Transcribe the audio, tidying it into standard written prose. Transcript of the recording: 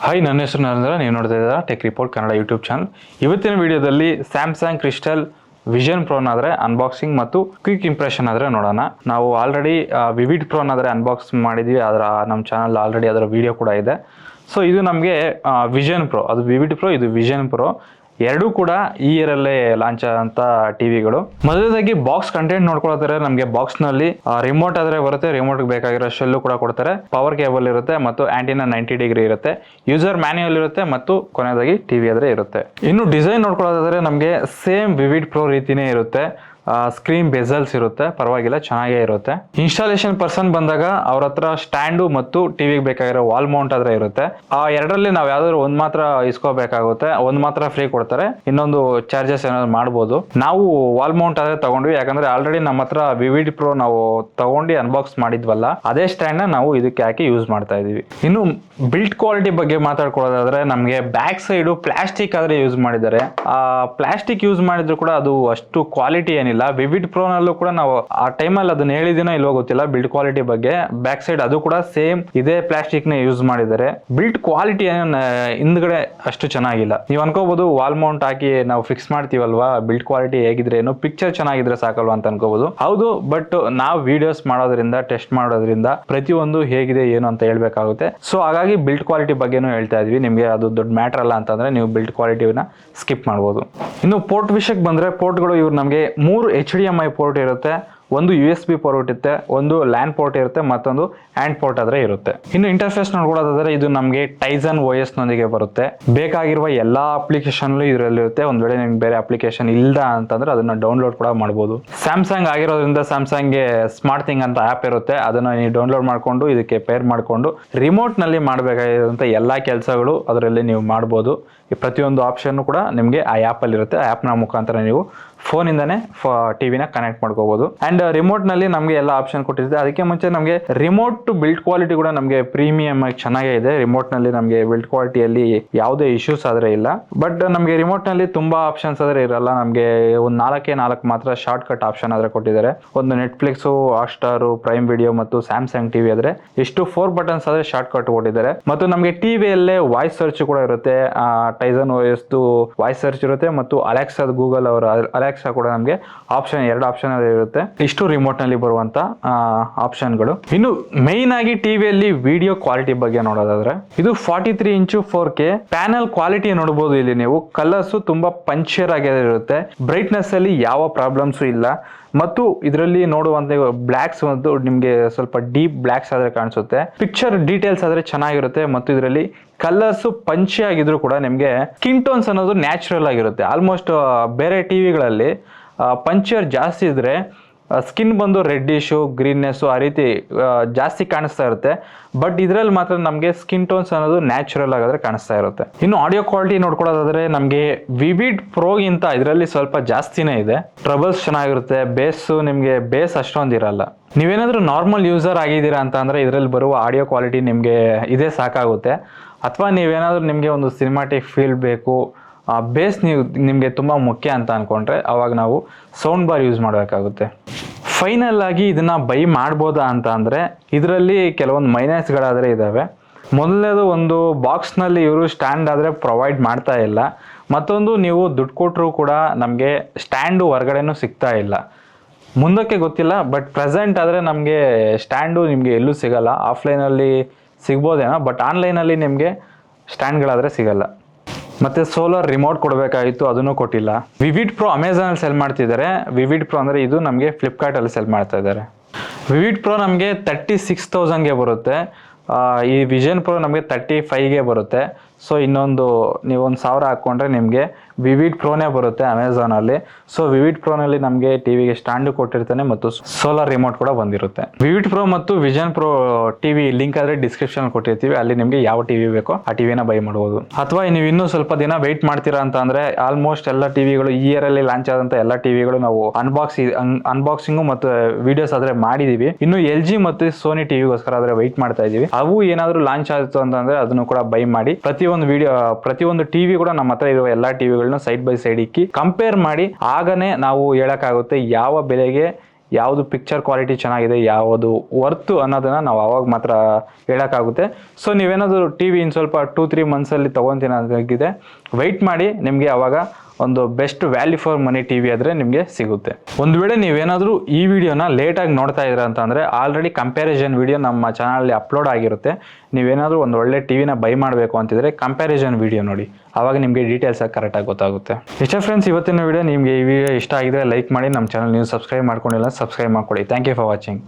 Hi, ನನ್ನ ಹೆಸರು ನರೇಂದ್ರ. ನೀವು ನೋಡ್ತಾ ಇದ್ದೀರಾ tech report Kannada YouTube channel. ಇವತ್ತಿನ ವಿಡಿಯೋದಲ್ಲಿ ಸ್ಯಾಮ್ಸಂಗ್ ಕ್ರಿಸ್ಟಲ್ ವಿಷನ್ ಪ್ರೋನಾದರೆ ಅನ್ಬಾಕ್ಸಿಂಗ್ ಮತ್ತು ಕ್ವಿಕ್ ಇಂಪ್ರೆಷನ್ ಆದರೆ ನೋಡೋಣ. ನಾವು ಆಲ್ರೆಡಿ ವಿವಿಡ್ ಪ್ರೋನಾದರೆ ಅನ್ಬಾಕ್ಸ್ ಮಾಡಿದ್ವಿ, ಅದರ ನಮ್ಮ ಚಾನಲ್ ಆಲ್ರೆಡಿ ಅದರ ವಿಡಿಯೋ ಕೂಡ ಇದೆ. ಸೊ ಇದು ನಮಗೆ ವಿಷನ್ ಪ್ರೋ, ಅದು ವಿವಿಡ್ ಪ್ರೋ, ಇದು ವಿಷನ್ ಪ್ರೋ ಎರಡೂ ಕೂಡ ಈ ಇಯರಲ್ಲೇ ಲಾಂಚ್ ಆದಂಥ ಟಿವಿಗಳು. ಮೊದಲದಾಗಿ ಬಾಕ್ಸ್ ಕಂಟೆಂಟ್ ನೋಡ್ಕೊಳ್ತಾರೆ. ನಮಗೆ ಬಾಕ್ಸ್ನಲ್ಲಿ ರಿಮೋಟ್ ಆದರೆ ಬರುತ್ತೆ, ರಿಮೋಟ್ಗೆ ಬೇಕಾಗಿರೋ ಶೆಲ್ಲು ಕೂಡ ಕೊಡ್ತಾರೆ, ಪವರ್ ಕೇಬಲ್ ಇರುತ್ತೆ ಮತ್ತು ಆಂಟಿನಾ 90 ಡಿಗ್ರಿ ಇರುತ್ತೆ, ಯೂಸರ್ ಮ್ಯಾನ್ಯುಯಲ್ ಇರುತ್ತೆ ಮತ್ತು ಕೊನೆಯದಾಗಿ ಟಿವಿ ಆದರೆ ಇರುತ್ತೆ. ಇನ್ನು ಡಿಸೈನ್ ನೋಡ್ಕೊಳ್ಳೋದಾದ್ರೆ ನಮಗೆ ಸೇಮ್ ವಿವಿಡ್ ಪ್ರೋ ರೀತಿನೇ ಇರುತ್ತೆ. ಸ್ಕ್ರೀನ್ ಬೆಸಲ್ಸ್ ಇರುತ್ತೆ, ಪರವಾಗಿಲ್ಲ, ಚೆನ್ನಾಗೇ ಇರುತ್ತೆ. ಇನ್ಸ್ಟಾಲೇಷನ್ ಪರ್ಸನ್ ಬಂದಾಗ ಅವ್ರ ಹತ್ರ ಸ್ಟ್ಯಾಂಡು ಮತ್ತು ಟಿವಿಗೆ ಬೇಕಾಗಿರೋ ವಾಲ್ ಮೌಂಟ್ ಆದ್ರೆ ಇರುತ್ತೆ. ಆ ಎರಡರಲ್ಲಿ ನಾವು ಯಾವ್ದಾದ್ರು ಒಂದ್ ಮಾತ್ರ ಇಸ್ಕೋಬೇಕಾಗುತ್ತೆ, ಒಂದ್ ಮಾತ್ರ ಫ್ರೀ ಕೊಡ್ತಾರೆ, ಇನ್ನೊಂದು ಚಾರ್ಜಸ್ ಏನಾದ್ರು ಮಾಡ್ಬೋದು. ನಾವು ವಾಲ್ ಮೌಂಟ್ ಆದ್ರೆ ತಗೊಂಡ್ವಿ, ಯಾಕಂದ್ರೆ ಆಲ್ರೆಡಿ ನಮ್ಮ ಹತ್ರ ವಿವಿಡ್ ಪ್ರೋ ನಾವು ತಗೊಂಡು ಅನ್ಬಾಕ್ಸ್ ಮಾಡಿದ್ವಲ್ಲ, ಅದೇ ಸ್ಟ್ಯಾಂಡ್ ನ ನಾವು ಇದಕ್ಕೆ ಹಾಕಿ ಯೂಸ್ ಮಾಡ್ತಾ ಇದೀವಿ. ಇನ್ನು ಬಿಲ್ಡ್ ಕ್ವಾಲಿಟಿ ಬಗ್ಗೆ ಮಾತಾಡ್ಕೊಳ್ಳೋದಾದ್ರೆ ನಮಗೆ ಬ್ಯಾಕ್ ಸೈಡ್ ಪ್ಲಾಸ್ಟಿಕ್ ಆದ್ರೆ ಯೂಸ್ ಮಾಡಿದ್ದಾರೆ. ಆ ಪ್ಲಾಸ್ಟಿಕ್ ಯೂಸ್ ಮಾಡಿದ್ರು ಕೂಡ ಅದು ಅಷ್ಟು ಕ್ವಾಲಿಟಿ ಏನಿಲ್ಲ. ವಿವಿಡ್ ಪ್ರೋ ನಲ್ಲೂ ಕೂಡ ನಾವು ಆ ಟೈಮಲ್ಲಿ ಅದನ್ನ ಹೇಳಿದಿನೋ ಇಲ್ವೋ ಗೊತ್ತಿಲ್ಲ, ಬಿಲ್ಡ್ ಕ್ವಾಲಿಟಿ ಬಗ್ಗೆ. ಬ್ಯಾಕ್ ಸೈಡ್ ಅದು ಕೂಡ ಸೇಮ್ ಇದೇ ಪ್ಲಾಸ್ಟಿಕ್ ನ ಯೂಸ್ ಮಾಡಿದ್ದಾರೆ. ಬಿಲ್ಡ್ ಕ್ವಾಲಿಟಿ ಹಿಂದ್ಗಡೆ ಅಷ್ಟು ಚೆನ್ನಾಗಿಲ್ಲ. ನೀವು ಅನ್ಕೋಬಹುದು ವಾಲ್ ಮೌಂಟ್ ಹಾಕಿ ನಾವು ಫಿಕ್ಸ್ ಮಾಡ್ತೀವಲ್ವಾ, ಬಿಲ್ಡ್ ಕ್ವಾಲಿಟಿ ಹೇಗಿದ್ರೆ ಏನು, ಪಿಕ್ಚರ್ ಚೆನ್ನಾಗಿದ್ರೆ ಸಾಕಲ್ವಾ ಅಂತ ಅನ್ಕೋಬಹುದು. ಹೌದು, ಬಟ್ ನಾವು ವಿಡಿಯೋಸ್ ಮಾಡೋದ್ರಿಂದ, ಟೆಸ್ಟ್ ಮಾಡೋದ್ರಿಂದ ಪ್ರತಿಯೊಂದು ಹೇಗಿದೆ ಏನು ಅಂತ ಹೇಳ್ಬೇಕಾಗುತ್ತೆ. ಸೊ ಹಾಗಾಗಿ ಬಿಲ್ಡ್ ಕ್ವಾಲಿಟಿ ಬಗ್ಗೆನೂ ಹೇಳ್ತಾ ಇದ್ವಿ. ನಿಮಗೆ ಅದು ದೊಡ್ಡ ಮ್ಯಾಟರ್ ಅಲ್ಲ ಅಂತಂದ್ರೆ ನೀವು ಬಿಲ್ಡ್ ಕ್ವಾಲಿಟಿನ ಸ್ಕಿಪ್ ಮಾಡ್ಬೋದು. ಇನ್ನು ಪೋರ್ಟ್ ವಿಷಯಕ್ಕೆ ಬಂದ್ರೆ, ಪೋರ್ಟ್ಗಳು ಇವ್ರು ನಮಗೆ 3 HDMI ಪೋರ್ಟ್ ಇರುತ್ತೆ, ಒಂದು USB ಪೋರ್ಟ್ ಇರುತ್ತೆ, ಒಂದು ಲ್ಯಾನ್ ಪೋರ್ಟ್ ಇರುತ್ತೆ, ಮತ್ತೊಂದು ಹ್ಯಾಂಡ್ ಪೋರ್ಟ್ ಆದ್ರೆ ಇರುತ್ತೆ. ಇನ್ನು ಇಂಟರ್ಫೇಸ್ ನೋಡ್ಕೊಳ್ಳೋದಾದ್ರೆ ಇದು ನಮಗೆ ಟೈಸನ್ OS ನೊಂದಿಗೆ ಬರುತ್ತೆ. ಬೇಕಾಗಿರುವ ಎಲ್ಲಾ ಅಪ್ಲಿಕೇಶನ್ ಇದರಲ್ಲಿ ಇರುತ್ತೆ. ಒಂದ್ ವೇಳೆ ನಿಮ್ಗೆ ಬೇರೆ ಅಪ್ಲಿಕೇಶನ್ ಇಲ್ಲ ಅಂತಂದ್ರೆ ಅದನ್ನ ಡೌನ್ಲೋಡ್ ಕೂಡ ಮಾಡಬಹುದು. ಸ್ಯಾಮ್ಸಂಗ್ ಆಗಿರೋದ್ರಿಂದ ಸ್ಯಾಮ್ಸಂಗ್ಗೆ ಸ್ಮಾರ್ಟ್ ಥಿಂಗ್ ಅಂತ ಆಪ್ ಇರುತ್ತೆ, ಅದನ್ನ ನೀವು ಡೌನ್ಲೋಡ್ ಮಾಡ್ಕೊಂಡು ಇದಕ್ಕೆ ಪೇರ್ ಮಾಡ್ಕೊಂಡು ರಿಮೋಟ್ ನಲ್ಲಿ ಮಾಡಬೇಕಾಗಿರುವಂತ ಎಲ್ಲಾ ಕೆಲಸಗಳು ಅದರಲ್ಲಿ ನೀವು ಮಾಡಬಹುದು. ಈ ಪ್ರತಿಯೊಂದು ಆಪ್ಷನ್ ಕೂಡ ನಿಮಗೆ ಆ ಆಪ್ ಅಲ್ಲಿ ಇರುತ್ತೆ. ಆ ಆಪ್ ನ ಮುಖಾಂತರ ನೀವು ಫೋನ್ ಇಂದಾನೆ ಟಿವಿನ ಕನೆಕ್ಟ್ ಮಾಡ್ಕೋಬಹುದು. ಅಂಡ್ ರಿಮೋಟ್ ನಲ್ಲಿ ನಮಗೆ ಎಲ್ಲ ಆಪ್ಷನ್ ಕೊಟ್ಟಿರುತ್ತೆ. ಅದಕ್ಕೆ ಮುಂಚೆ ನಮಗೆ ರಿಮೋಟ್ ಬಿಲ್ಡ್ ಕ್ವಾಲಿಟಿ ಕೂಡ ನಮಗೆ ಪ್ರೀಮಿಯಂ ಆಗಿ ಚೆನ್ನಾಗೇ ಇದೆ. ರಿಮೋಟ್ ನಲ್ಲಿ ನಮಗೆ ಬಿಲ್ಡ್ ಕ್ವಾಲಿಟಿಯಲ್ಲಿ ಯಾವುದೇ ಇಶ್ಯೂಸ್ ಆದ್ರೆ ಇಲ್ಲ. ಬಟ್ ನಮಗೆ ರಿಮೋಟ್ ನಲ್ಲಿ ತುಂಬಾ ಆಪ್ಷನ್ಸ್ ಆದ್ರೆ ಇರಲ್ಲ. ನಮಗೆ ಒಂದು 4 ಮಾತ್ರ ಶಾರ್ಟ್ ಕಟ್ ಆಪ್ಷನ್ ಆದ್ರೆ ಕೊಟ್ಟಿದ್ದಾರೆ. ಒಂದು ನೆಟ್ಫ್ಲಿಕ್ಸ್, ಹಾಟ್ಸ್ಟಾರ್, ಪ್ರೈಮ್ ವಿಡಿಯೋ ಮತ್ತು ಸ್ಯಾಮ್ಸಂಗ್ ಟಿವಿ ಆದ್ರೆ ಇಷ್ಟು 4 ಬಟನ್ಸ್ ಆದ್ರೆ ಶಾರ್ಟ್ ಕಟ್ ಕೊಟ್ಟಿದ್ದಾರೆ. ಮತ್ತು ನಮಗೆ ಟಿವಿಯಲ್ಲೇ ವಾಯ್ಸ್ ಸರ್ಚ್ ಕೂಡ ಇರುತ್ತೆ. ಟೈಸನ್ OS ವಾಯ್ಸ್ ಸರ್ಚ್ ಇರುತ್ತೆ ಮತ್ತು ಅಲೆಕ್ಸಾ, ಗೂಗಲ್ ಅವರ ಅಲೆಕ್ಸಾ ಕೂಡ ನಮಗೆ ಆಪ್ಷನ್ 2 ಆಪ್ಷನ್ ಇರುತ್ತೆ. ಇಷ್ಟು ರಿಮೋಟ್ ನಲ್ಲಿ ಬರುವಂತ ಆಪ್ಷನ್ಗಳು. ಇನ್ನು ಮೈನ್ ಆಗಿ ಟಿವಿಯಲ್ಲಿ ವಿಡಿಯೋ ಕ್ವಾಲಿಟಿ ಬಗ್ಗೆ ನೋಡೋದಾದ್ರೆ ಇದು 43 ಇಂಚು 4K ಪ್ಯಾನಲ್ ಕ್ವಾಲಿಟಿ ನೋಡಬಹುದು. ಇಲ್ಲಿ ನೀವು ಕಲರ್ಸ್ ತುಂಬಾ ಪಂಚಿಯರ್ ಆಗಿರುತ್ತೆ. ಬ್ರೈಟ್ನೆಸ್ ಅಲ್ಲಿ ಯಾವ ಪ್ರಾಬ್ಲಮ್ಸ್ ಇಲ್ಲ. ಮತ್ತು ಇದರಲ್ಲಿ ನೋಡುವಂತ ಬ್ಲಾಕ್ಸ್ ಒಂದು ನಿಮ್ಗೆ ಸ್ವಲ್ಪ ಡೀಪ್ ಬ್ಲಾಕ್ಸ್ ಆದ್ರೆ ಕಾಣಿಸುತ್ತೆ. ಪಿಕ್ಚರ್ ಡೀಟೇಲ್ಸ್ ಆದ್ರೆ ಚೆನ್ನಾಗಿರುತ್ತೆ. ಮತ್ತು ಇದರಲ್ಲಿ ಕಲರ್ಸ್ ಪಂಚಿ ಆಗಿದ್ರು ಕೂಡ ನಿಮ್ಗೆ ಸ್ಕಿನ್ ಟೋನ್ಸ್ ಅನ್ನೋದು ನ್ಯಾಚುರಲ್ ಆಗಿರುತ್ತೆ. ಆಲ್ಮೋಸ್ಟ್ ಬೇರೆ ಟಿವಿಗಳಲ್ಲಿ ಪಂಚರ್ ಜಾಸ್ತಿ ಇದ್ರೆ ಸ್ಕಿನ್ ಬಂದು ರೆಡ್ಡಿಶು, ಗ್ರೀನ್ನೆಸ್ ಆ ರೀತಿ ಜಾಸ್ತಿ ಕಾಣಿಸ್ತಾ ಇರುತ್ತೆ. ಬಟ್ ಇದರಲ್ಲಿ ಮಾತ್ರ ನಮಗೆ ಸ್ಕಿನ್ ಟೋನ್ಸ್ ಅನ್ನೋದು ನ್ಯಾಚುರಲ್ ಆಗಾದ್ರೆ ಕಾಣಿಸ್ತಾ ಇರುತ್ತೆ. ಇನ್ನು ಆಡಿಯೋ ಕ್ವಾಲಿಟಿ ನೋಡ್ಕೊಳ್ಳೋದಾದ್ರೆ ನಮಗೆ ವಿವಿಡ್ ಪ್ರೋಗಿಂತ ಇದರಲ್ಲಿ ಸ್ವಲ್ಪ ಜಾಸ್ತಿನೇ ಇದೆ. ಟ್ರಬಲ್ಸ್ ಚೆನ್ನಾಗಿರುತ್ತೆ. ನಿಮಗೆ ಬೇಸ್ ಅಷ್ಟೊಂದು ಇರಲ್ಲ. ನೀವೇನಾದ್ರೂ ನಾರ್ಮಲ್ ಯೂಸರ್ ಆಗಿದ್ದೀರಾ ಅಂತ ಅಂದ್ರೆ ಇದರಲ್ಲಿ ಬರುವ ಆಡಿಯೋ ಕ್ವಾಲಿಟಿ ನಿಮಗೆ ಇದೇ ಸಾಕಾಗುತ್ತೆ. ಅಥವಾ ನೀವೇನಾದ್ರೂ ನಿಮಗೆ ಒಂದು ಸಿನಿಮಾಟಿಕ್ ಫೀಲ್ ಬೇಕು, ಬೇಸ್ ನಿಮಗೆ ತುಂಬ ಮುಖ್ಯ ಅಂತ ಅನ್ಕೊಂಡ್ರೆ ಅವಾಗ ನಾವು ಸೌಂಡ್ ಬಾರ್ ಯೂಸ್ ಮಾಡಬೇಕಾಗುತ್ತೆ. ಫೈನಲ್ ಆಗಿ ಇದನ್ನ ಬೈ ಮಾಡ್ಬೋದಾ ಅಂತ ಅಂದ್ರೆ ಇದರಲ್ಲಿ ಕೆಲವೊಂದು ಮೈನಸ್ಗಳಾದ್ರೆ ಇದಾವೆ. ಮೊದಲನೇದು, ಒಂದು ಬಾಕ್ಸ್ನಲ್ಲಿ ಇವರು ಸ್ಟ್ಯಾಂಡ್ ಆದರೆ ಪ್ರೊವೈಡ್ ಮಾಡ್ತಾ ಇಲ್ಲ. ಮತ್ತೊಂದು, ನೀವು ದುಡ್ಡು ಕೊಟ್ಟರು ಕೂಡ ನಮಗೆ ಸ್ಟ್ಯಾಂಡು ಹೊರಗಡೆನೂ ಸಿಗ್ತಾ ಇಲ್ಲ. ಮುಂದಕ್ಕೆ ಗೊತ್ತಿಲ್ಲ, ಬಟ್ ಪ್ರೆಸೆಂಟ್ ಆದರೆ ನಮಗೆ ಸ್ಟ್ಯಾಂಡು ನಿಮಗೆ ಎಲ್ಲೂ ಸಿಗಲ್ಲ. ಆಫ್ಲೈನಲ್ಲಿ ಸಿಗ್ಬೋದೇನೋ, ಬಟ್ ಆನ್ಲೈನಲ್ಲಿ ನಿಮಗೆ ಸ್ಟ್ಯಾಂಡ್ಗಳಾದರೆ ಸಿಗಲ್ಲ. ಮತ್ತೆ ಸೋಲಾರ್ ರಿಮೋಟ್ ಕೊಡಬೇಕಾಗಿತ್ತು, ಅದನ್ನು ಕೊಟ್ಟಿಲ್ಲ. ವಿವಿಡ್ ಪ್ರೋ ಅಮೆಝಾನ್ ಅಲ್ಲಿ ಸೆಲ್ ಮಾಡ್ತಿದ್ದಾರೆ. ವಿವಿಡ್ ಪ್ರೋ ಅಂದ್ರೆ ಇದು ನಮಗೆ ಫ್ಲಿಪ್ಕಾರ್ಟ್ ಅಲ್ಲಿ ಸೆಲ್ ಮಾಡ್ತಾ ಇದ್ದಾರೆ. ವಿವಿಡ್ ಪ್ರೋ ನಮಗೆ 36,000ಗೆ ಬರುತ್ತೆ. ಈ ವಿಷನ್ ಪ್ರೋ ನಮಗೆ 35ಗೆ ಬರುತ್ತೆ. ಸೊ ಇನ್ನೊಂದು ನೀವು 1,000 ಹಾಕೊಂಡ್ರೆ ನಿಮಗೆ ವಿವಿಡ್ ಪ್ರೋನೇ ಬರುತ್ತೆ ಅಮೆಝಾನ್ ಅಲ್ಲಿ. ಸೊ ವಿವಿಡ್ ಪ್ರೋನಲ್ಲಿ ನಮಗೆ ಟಿವಿಗೆ ಸ್ಟ್ಯಾಂಡ್ ಕೊಟ್ಟಿರ್ತಾನೆ ಮತ್ತು ಸೋಲಾರ್ ರಿಮೋಟ್ ಕೂಡ ಬಂದಿರುತ್ತೆ. ವಿವಿಡ್ ಪ್ರೋ ಮತ್ತು ವಿಷನ್ ಪ್ರೋ ಟಿವಿ ಲಿಂಕ್ ಆದ್ರೆ ಡಿಸ್ಕ್ರಿಪ್ಷನ್ ಕೊಟ್ಟಿರ್ತೀವಿ, ಅಲ್ಲಿ ನಿಮಗೆ ಯಾವ ಟಿವಿ ಬೇಕೋ ಆ ಟಿವಿನ ಬೈ ಮಾಡಬಹುದು. ಅಥವಾ ನೀವು ಇನ್ನೂ ಸ್ವಲ್ಪ ದಿನ ವೆಯ್ಟ್ ಮಾಡ್ತೀರಾ ಅಂತ ಅಂದ್ರೆ ಆಲ್ಮೋಸ್ಟ್ ಎಲ್ಲ ಟಿವಿಗಳು ಈ ಇಯರ್ ಅಲ್ಲಿ ಲಾಂಚ್ ಆದಂತ ಎಲ್ಲ ಟಿವಿಗಳು ನಾವು ಅನ್ಬಾಕ್ಸಿಂಗು ಮತ್ತು ವಿಡಿಯೋಸ್ ಆದ್ರೆ ಮಾಡಿದೀವಿ. ಇನ್ನು LG ಮತ್ತು ಸೋನಿ ಟಿವಿಗೋಸ್ಕರ ಆದ್ರೆ ವೆಯ್ಟ್ ಮಾಡ್ತಾ ಇದೀವಿ. ಅವು ಏನಾದ್ರು ಲಾಂಚ್ ಆಯಿತು ಅಂತಂದ್ರೆ ಅದನ್ನು ಕೂಡ ಬೈ ಮಾಡಿ ಪ್ರತಿಯೊಂದು ಟಿವಿ ಕೂಡ ನಮ್ಮ ಹತ್ರ ಇರುವ ಎಲ್ಲಾ ಟಿವಿಗಳನ್ನ ಸೈಡ್ ಬೈ ಸೈಡ್ ಇಕ್ಕಿ ಕಂಪೇರ್ ಮಾಡಿ ಆಗನೇ ನಾವು ಹೇಳಕ್ಕಾಗುತ್ತೆ ಯಾವ ಬೆಲೆಗೆ ಯಾವುದು ಪಿಕ್ಚರ್ ಕ್ವಾಲಿಟಿ ಚೆನ್ನಾಗಿದೆ, ಯಾವುದು ವರ್ತು ಅನ್ನೋದನ್ನು ನಾವು ಅವಾಗ ಮಾತ್ರ ಹೇಳೋಕ್ಕಾಗುತ್ತೆ. ಸೊ ನೀವೇನಾದರೂ ಟಿ ವಿ ಇನ್ನು ಸ್ವಲ್ಪ 2-3 ಮಂತ್ಸಲ್ಲಿ ತೊಗೊತೀನಾಗಿದೆ, ವೆಯ್ಟ್ ಮಾಡಿ, ನಿಮಗೆ ಅವಾಗ ಒಂದು best value for money TV ಆದರೆ ನಿಮಗೆ ಸಿಗುತ್ತೆ. ಒಂದು ವೇಳೆ ನೀವೇನಾದರೂ ಈ ವಿಡಿಯೋನ ಲೇಟಾಗಿ ನೋಡ್ತಾ ಇದ್ದೀರಾ ಅಂತಂದರೆ ಆಲ್ರೆಡಿ ಕಂಪ್ಯಾರಿಸನ್ ವಿಡಿಯೋ ನಮ್ಮ ಚಾನಲಲ್ಲಿ ಅಪ್ಲೋಡ್ ಆಗಿರುತ್ತೆ. ನೀವೇನಾದರೂ ಒಂದು ಒಳ್ಳೆ ಟಿ ವಿನ ಬೈ ಮಾಡಬೇಕು ಅಂತಿದ್ರೆ ಕಂಪ್ಯಾರಿಸನ್ ವಿಡಿಯೋ ನೋಡಿ, ಆವಾಗ ನಿಮಗೆ ಡೀಟೇಲ್ಸಾಗಿ ಕರೆಕ್ಟಾಗಿ ಗೊತ್ತಾಗುತ್ತೆ. ಇಷ್ಟೇ ಫ್ರೆಂಡ್ಸ್ ಇವತ್ತಿನ ವಿಡಿಯೋ. ನಿಮಗೆ ಈ ವಿಡಿಯೋ ಇಷ್ಟ ಆಗಿದೆ ಲೈಕ್ ಮಾಡಿ, ನಮ್ಮ ಚಾನಲ್ ನೀವು ಸಬ್ಸ್ಕ್ರೈಬ್ ಮಾಡ್ಕೊಂಡಿಲ್ಲ ಸಬ್ಸ್ಕ್ರೈಬ್ ಮಾಡ್ಕೊಳ್ಳಿ. Thank you for watching.